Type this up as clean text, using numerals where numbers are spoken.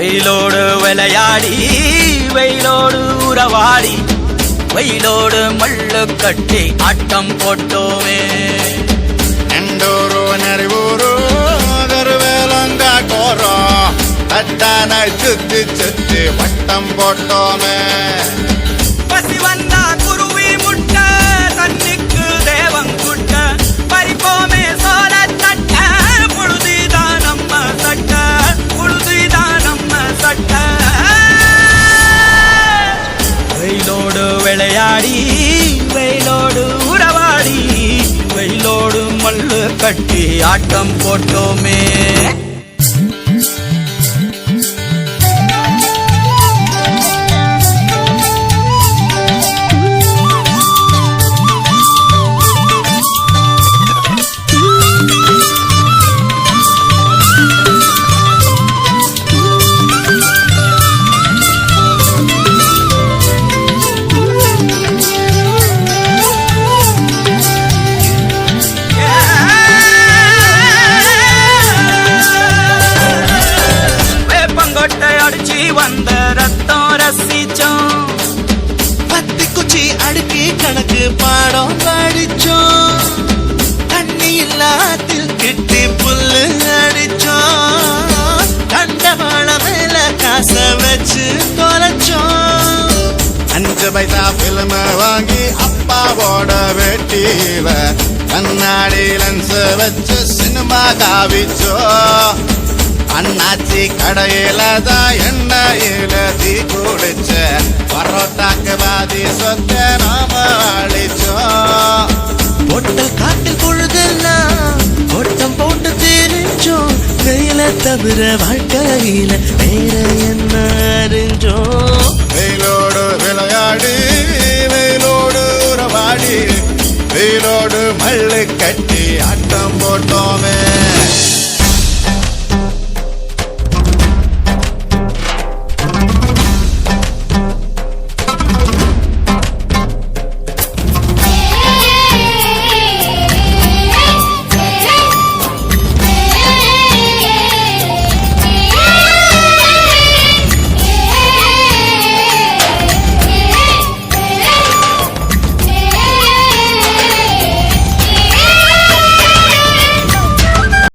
வெயிலோடு விளையாடி வெயிலோடு உறவாடி வெயிலோடு மல்லு கட்டி ஆட்டம் போட்டோமே எண்டூரு நெறிவூரு கருவேலங்க கோரம் தட்டான சுத்தி சுத்தி வட்டம் போட்டோமே பசி வந்தா குருவி முட்ட தண்ணிக்கு தேவங்குட்ட பறிப்போமே சோழ தட்ட புழுதிதான் நம்ம சட்ட புழுதிதான் நம்ம சட்ட வெயிலோடு விளையாடி வெயிலோடு உறவாடி வெயிலோடு மல்லு கட்டி ஆட்டம் போட்டோமே வந்த ரத்தம் ரசிச்சோம் பத்தி குச்சி அடுக்கி கணக்கு பாடம் படிச்சோம் தண்ணி இல்லாத்தில் கிட்டி புல்லு அடிச்சோம் கண்டவாள மேல காச வச்சு தொலைச்சோம் 5 பைசா பிலிம் வாங்கி அப்பாவோட வெட்டியில கண்ணாடி லென்ஸ் வச்சு சினிமா காவிச்சோ அண்ணாச்சி கடையில தான் எண்ணெயில தீ குடிச்ச பரோட்டாக்கு பாதி சொத்த நாம அழிச்சோம் பொட்டல் காட்டில் பொழுதெல்லாம் ஓட்டம் போட்டு தெரிஞ்சோம் கையில தவிர வாழ்க்கையில வேற என்ன அறிஞ்சோம் வெயிலோடு விளையாடி வெயிலோடு உறவாடி வெயிலோடு மல்லு கட்டி ஆட்டம் போட்டோமே